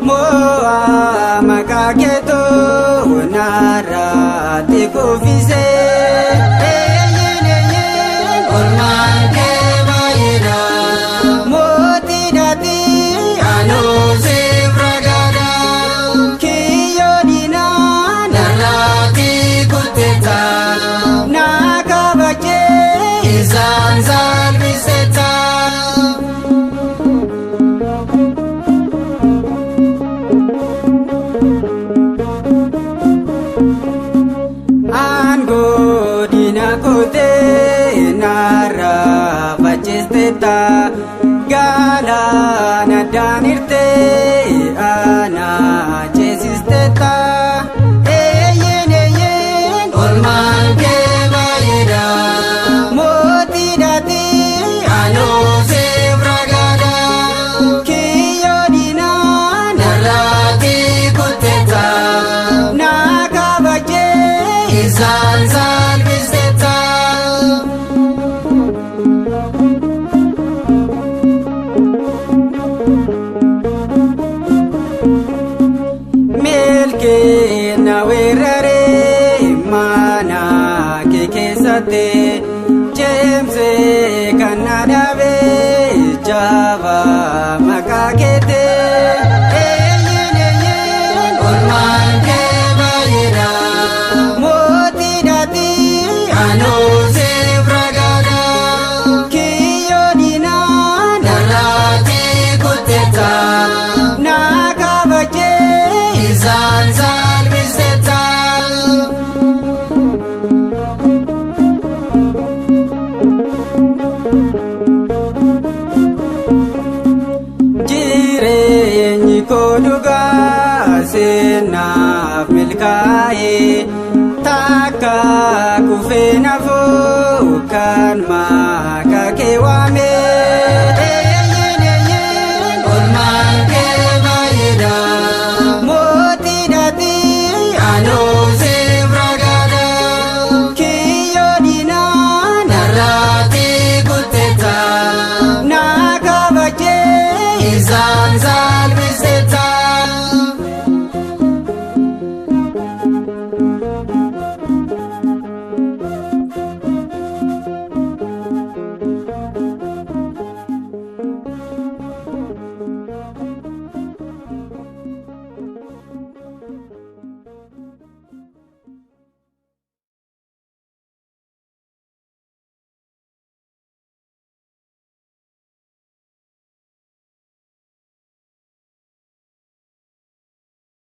Moa makaketo nara te kofise Orman ke maira Moti dati ano se bragada Kiyodina narati kuteta Nakabache izanzal biseta Nara bachesteta gala nadanirte ana chesisteta eyen orman ke maira moti dati ano se bragada kiyodina narati kuteta nakabache izanzal biseta mana kekesate James kanadabe java makakete orman ke maira moti dati ano se bragada kiyodina narati kuteta nakabache izanzal biseta Koduga sena milkae taka kufena vokan makakewame